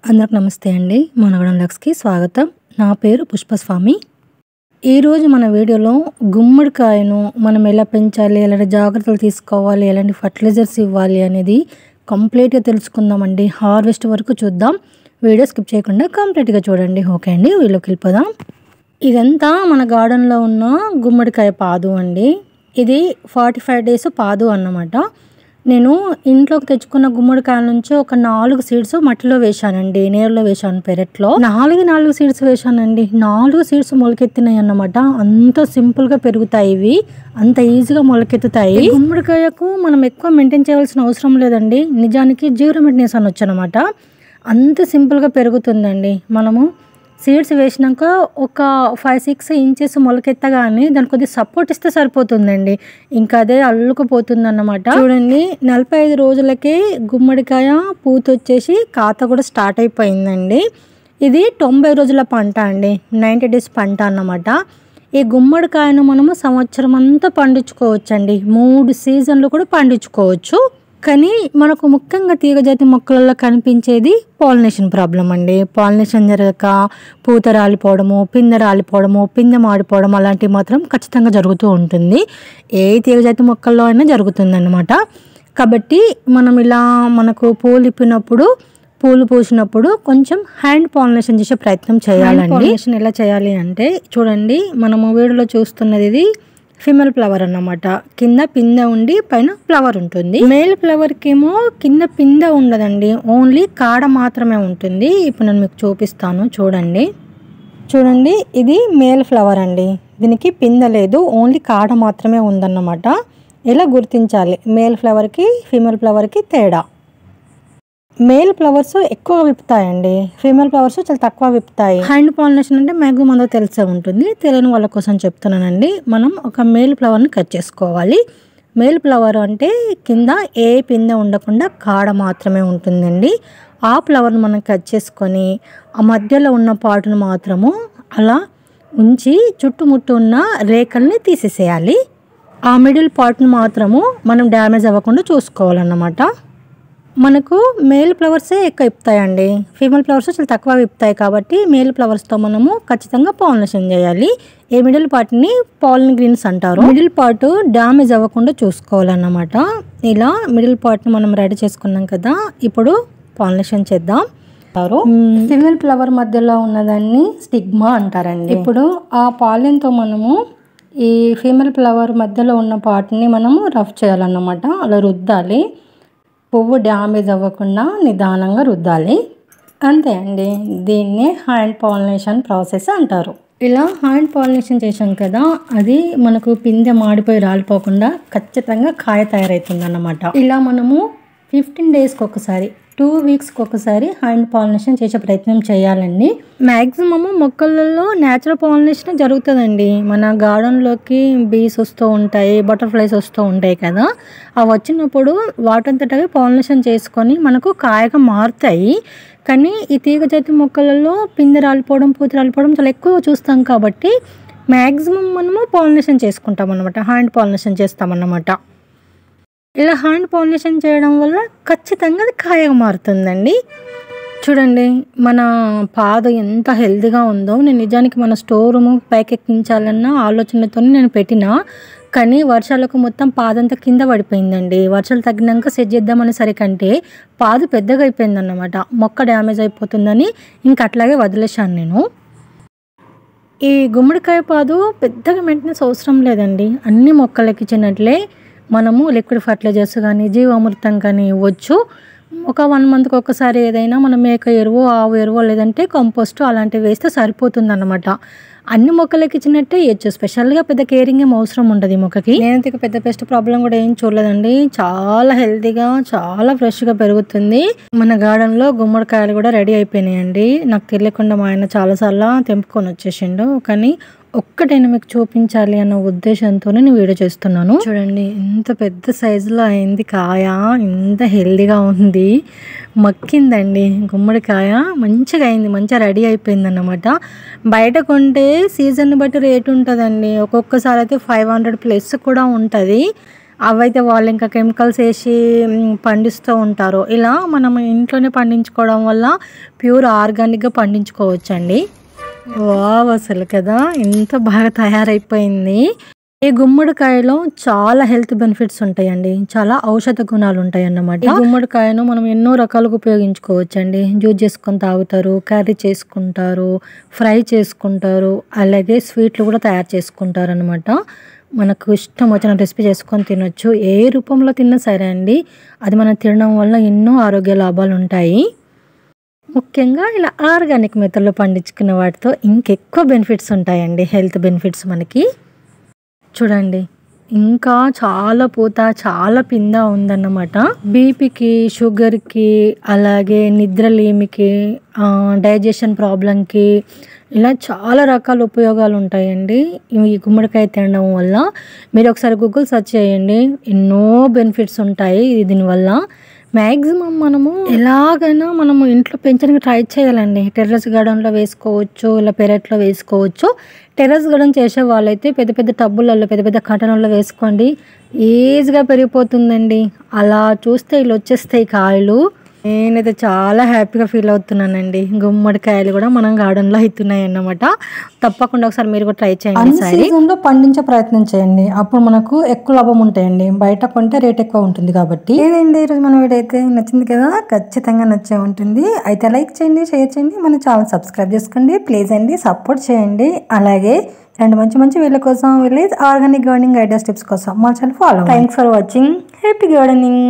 అందరికి నమస్తే అండి. మనగడం లక్స్కి స్వాగతం. నా పేరు పుష్పస్వామి. ఈరోజు మన వీడియోలో గుమ్మడికాయను మనం ఎలా పెంచాలి, ఎలాంటి జాగ్రత్తలు తీసుకోవాలి, ఎలాంటి ఫర్టిలైజర్స్ ఇవ్వాలి అనేది కంప్లీట్గా తెలుసుకుందామండి. హార్వెస్ట్ వరకు చూద్దాం. వీడియో స్కిప్ చేయకుండా కంప్లీట్గా చూడండి. ఓకే అండి, వీడియోకి వెళ్ళిపోదాం. ఇదంతా మన గార్డెన్లో ఉన్న గుమ్మడికాయ పాదు అండి. ఇది 45 డేస్ పాదు అన్నమాట. నేను ఇంట్లోకి తెచ్చుకున్న గుమ్మడికాయల నుంచి ఒక 4 సీడ్స్ మట్టిలో వేశానండి, నేరులో వేశాను, పెరట్లో 4 సీడ్స్ వేశానండి. 4 సీడ్స్ మొలకెత్తినాయి అన్నమాట. అంత సింపుల్గా పెరుగుతాయి ఇవి, అంత ఈజీగా మొలకెత్తుతాయి. గుమ్మడికాయకు మనం ఎక్కువ మెయింటైన్ చేయాల్సిన అవసరం లేదండి. నిజానికి జీరో మెయింటెనెన్స్ అనొచ్చు అనమాట. అంత సింపుల్గా పెరుగుతుందండి. మనము సీడ్స్ వేసినాక ఒక 5-6 ఇంచెస్ మొలకెత్తగానే దానికి కొద్దిగా సపోర్ట్ ఇస్తే సరిపోతుందండి. ఇంకా అదే అల్లుకుపోతుంది అన్నమాట. చూడండి, 45 రోజులకే గుమ్మడికాయ పూత వచ్చేసి కాత కూడా స్టార్ట్ అయిపోయిందండి. ఇది 90 రోజుల పంట అండి, 90 డేస్ పంట అన్నమాట. ఈ గుమ్మడికాయను మనము సంవత్సరం అంతా పండించుకోవచ్చండి. 3 సీజన్లు కూడా పండించుకోవచ్చు. కానీ మనకు ముఖ్యంగా తీగజాతి మొక్కలలో కనిపించేది పాలినేషన్ ప్రాబ్లం అండి. పాలినేషన్ జరగక పూత రాలిపోవడము, పిందె రాలిపోవడము, పిందె మాడిపోవడం అలాంటివి మాత్రం ఖచ్చితంగా జరుగుతూ ఉంటుంది. ఏ తీగజాతి మొక్కల్లో అయినా జరుగుతుందన్నమాట. కాబట్టి మనం ఇలా మనకు పూలు ఇప్పినప్పుడు, పూలు పూసినప్పుడు కొంచెం హ్యాండ్ పాలినేషన్ చేసే ప్రయత్నం చేయాలండి. పాలినేషన్ ఎలా చేయాలి అంటే, చూడండి, మనము వీడియోలో చూస్తున్నది ఇది ఫీమేల్ ఫ్లవర్ అన్నమాట. కింద పిందె ఉండి పైన ఫ్లవర్ ఉంటుంది. మేల్ ఫ్లవర్కి ఏమో కింద పిందె ఉండదండి, ఓన్లీ కాడ మాత్రమే ఉంటుంది. ఇప్పుడు నేను మీకు చూపిస్తాను, చూడండి. చూడండి, ఇది మేల్ ఫ్లవర్ అండి. దీనికి పిందె లేదు, ఓన్లీ కాడ మాత్రమే ఉందన్నమాట. ఎలా గుర్తించాలి మేల్ ఫ్లవర్కి ఫీమేల్ ఫ్లవర్కి తేడా? మేల్ ఫ్లవర్స్ ఎక్కువ విప్పుతాయండి, ఫీమేల్ ఫ్లవర్స్ చాలా తక్కువ విప్పుతాయి. హ్యాండ్ పాలినేషన్ అంటే మ్యాక్సిమం అందరూ తెలిసే ఉంటుంది. తెలియని వాళ్ళ కోసం చెప్తున్నానండి. మనం ఒక మేల్ ఫ్లవర్ని కట్ చేసుకోవాలి. మేల్ ఫ్లవర్ అంటే కింద ఏ పిందె ఉండకుండా కాడ మాత్రమే ఉంటుందండి. ఆ ఫ్లవర్ని మనం కట్ చేసుకొని ఆ మధ్యలో ఉన్న పాటును మాత్రము అలా ఉంచి చుట్టుముట్టు ఉన్న రేఖల్ని తీసేసేయాలి. ఆ మిడిల్ పార్ట్ని మాత్రము మనం డ్యామేజ్ అవ్వకుండా చూసుకోవాలన్నమాట. మనకు మేల్ ఫ్లవర్సే ఎక్కువ విప్పుతాయండి, ఫీమేల్ ఫ్లవర్స్ చాలా తక్కువ విప్పుతాయి. కాబట్టి మేల్ ఫ్లవర్స్తో మనము ఖచ్చితంగా పాలినేషన్ చేయాలి. ఏ మిడిల్ పార్ట్ని పాలిన్ గ్రీన్స్ అంటారు. మిడిల్ పార్ట్ డ్యామేజ్ అవ్వకుండా చూసుకోవాలన్నమాట. ఇలా మిడిల్ పార్ట్ని మనం రెడీ చేసుకున్నాం కదా, ఇప్పుడు పాలినేషన్ చేద్దాం. ఫీమేల్ ఫ్లవర్ మధ్యలో ఉన్నదాన్ని స్టిగ్మా అంటారండి. ఇప్పుడు ఆ పాలిన్తో మనము ఈ ఫీమేల్ ఫ్లవర్ మధ్యలో ఉన్న పార్ట్ని మనము రఫ్ చేయాలన్నమాట. అలా రుద్దాలి. పువ్వు డ్యామేజ్ అవ్వకుండా నిదానంగా రుద్దాలి. అంతే అండి, దీన్నే హ్యాండ్ పాలినేషన్ ప్రాసెస్ అంటారు. ఇలా హ్యాండ్ పాలినేషన్ చేసాం కదా, అది మనకు పిందె మాడిపోయి రాలిపోకుండా ఖచ్చితంగా కాయ తయారవుతుంది అన్నమాట. ఇలా మనము 15 డేస్కి ఒకసారి, 2 వీక్స్కి ఒకసారి హ్యాండ్ పాలినేషన్ చేసే ప్రయత్నం చేయాలండి. మ్యాక్సిమము మొక్కలలో న్యాచురల్ పాలినేషన్ జరుగుతుందండి. మన గార్డెన్లోకి బీస్ వస్తూ ఉంటాయి, బటర్ఫ్లైస్ వస్తూ ఉంటాయి కదా, అవి వచ్చినప్పుడు వాటంతటవి పాలినేషన్ చేసుకొని మనకు కాయగా మారుతాయి. కానీ ఈ తీగజాతి మొక్కలలో పిందె రాలిపోవడం, పూత రాలిపోవడం చాలా ఎక్కువ చూస్తాం. కాబట్టి మ్యాక్సిమం మనము పాలినేషన్ చేసుకుంటాం అన్నమాట, హ్యాండ్ పాలినేషన్ చేస్తామన్నమాట. ఇలా హ్యాండ్ పాలినేషన్ చేయడం వల్ల ఖచ్చితంగా అది కాయగా మారుతుందండి. చూడండి, మన పాదు ఎంత హెల్తీగా ఉందో. నేను నిజానికి మన స్టోర్ రూమ్ పైకెక్కించాలన్న ఆలోచనతో నేను పెట్టినా, కానీ వర్షాలకు మొత్తం పాదంతా కింద పడిపోయిందండి. వర్షాలు తగ్గినాక సెట్ చేద్దామనే సరికంటే పాదు పెద్దగా అయిపోయిందన్నమాట. మొక్క డ్యామేజ్ అయిపోతుందని ఇంక అట్లాగే వదిలేశాను నేను. ఈ గుమ్మడికాయ పాదు పెద్దగా మెయింటెనెన్స్ అవసరం లేదండి. అన్ని మొక్కలకి ఇచ్చినట్లే మనము లిక్విడ్ ఫర్టిలైజర్స్ కానీ, జీవామృతం కానీ ఇవ్వచ్చు. ఒక 1 మంత్కి ఒకసారి ఏదైనా మనం మేక ఎరువు, ఆవు ఎరువు, లేదంటే కంపోస్ట్ అలాంటివి వేస్తే సరిపోతుంది అన్నమాట. అన్ని మొక్కలకి ఇచ్చినట్టే ఇవ్వచ్చు. స్పెషల్గా పెద్ద కేరింగ్ ఏం అవసరం ఉండదు ఈ మొక్కకి. నేనైతే పెద్ద పెస్ట్ ప్రాబ్లం కూడా ఏం చూడలేదండి. చాలా హెల్తీగా, చాలా ఫ్రెష్గా పెరుగుతుంది. మన గార్డెన్లో గుమ్మడికాయలు కూడా రెడీ అయిపోయినాయండి. నాకు తెలియకుండా మా ఆయన చాలాసార్లు తెంపుకొని వచ్చేసిండు. కానీ ఒక్కటైనా మీకు చూపించాలి అన్న ఉద్దేశంతో నేను వీడియో చేస్తున్నాను. చూడండి, ఎంత పెద్ద సైజులో అయింది కాయ, ఎంత హెల్దీగా ఉంది. మక్కిందండి గుమ్మడికాయ, మంచిగా అయింది, మంచిగా రెడీ అయిపోయింది అన్నమాట. బయట కొంటే సీజన్ బట్టి రేటు ఉంటుందండి. ఒక్కొక్కసారి అయితే 500+ కూడా ఉంటుంది. అవైతే వాళ్ళు ఇంకా కెమికల్స్ వేసి పండిస్తూ ఉంటారు. ఇలా మనం ఇంట్లోనే పండించుకోవడం వల్ల ప్యూర్ ఆర్గానిక్గా పండించుకోవచ్చండి. వావ్! అసలు కదా ఎంత బాగా తయారైపోయింది. ఈ గుమ్మడికాయలో చాలా హెల్త్ బెనిఫిట్స్ ఉంటాయండి. చాలా ఔషధ గుణాలు ఉంటాయన్నమాట. ఈ గుమ్మడికాయను మనం ఎన్నో రకాలుగా ఉపయోగించుకోవచ్చండి. జ్యూస్ చేసుకొని తాగుతారు, కర్రీ చేసుకుంటారు, ఫ్రై చేసుకుంటారు, అలాగే స్వీట్లు కూడా తయారు చేసుకుంటారు అనమాట. మనకు ఇష్టం వచ్చిన రెసిపీ చేసుకొని తినొచ్చు. ఏ రూపంలో తిన్నా సరే అండి, అది మనం తినడం వల్ల ఎన్నో ఆరోగ్య లాభాలు ఉంటాయి. ముఖ్యంగా ఇలా ఆర్గానిక్ మెథడ్లో పండించుకున్న వాటితో ఇంకెక్కువ బెనిఫిట్స్ ఉంటాయండి, హెల్త్ బెనిఫిట్స్ మనకి. చూడండి ఇంకా చాలా పూత, చాలా పింద ఉందన్నమాట. బీపీకి, షుగర్కి, అలాగే నిద్రలేమికి, డైజెషన్ ప్రాబ్లంకి, ఇలా చాలా రకాల ఉపయోగాలు ఉంటాయండి ఈ గుమ్మడికాయ తినడం వల్ల. మీరు ఒకసారి గూగుల్ సెర్చ్ చేయండి, ఎన్నో బెనిఫిట్స్ ఉంటాయి దీనివల్ల. మ్యాక్సిమం మనము ఎలాగైనా మనము ఇంట్లో పెంచడానికి ట్రై చేయాలండి. టెర్రస్ గార్డెన్లో వేసుకోవచ్చు, ఇలా పెరట్లో వేసుకోవచ్చు. టెర్రస్ గార్డెన్ చేసే వాళ్ళైతే పెద్ద పెద్ద టబ్బులలో, పెద్ద పెద్ద కటన్లలో వేసుకోండి, ఈజీగా పెరిగిపోతుందండి. అలా చూస్తే ఇలా వచ్చేస్తాయి కాయలు. నేనైతే చాలా హ్యాపీగా ఫీల్ అవుతున్నానండి. గుమ్మడికాయలు కూడా మనం గార్డెన్లో అవుతున్నాయి అన్నమాట. తప్పకుండా ఒకసారి మీరు కూడా ట్రై చేయండి. సీజన్లో పండించే ప్రయత్నం చేయండి, అప్పుడు మనకు ఎక్కువ లాభం ఉంటాయండి. బయట కొంటే రేట్ ఎక్కువ ఉంటుంది కాబట్టి. ఏదండి ఈరోజు మన వీడియో అయితే నచ్చింది కదా, ఖచ్చితంగా నచ్చే ఉంటుంది. అయితే లైక్ చేయండి, షేర్ చేయండి, మన ఛానల్ సబ్స్క్రైబ్ చేసుకోండి ప్లీజ్ అండి, సపోర్ట్ చేయండి. అలాగే రెండు మంచి మంచి వీళ్ళ కోసం, village organic gardening ideas tips కోసం మా channel follow. Thanks for watching. Happy gardening.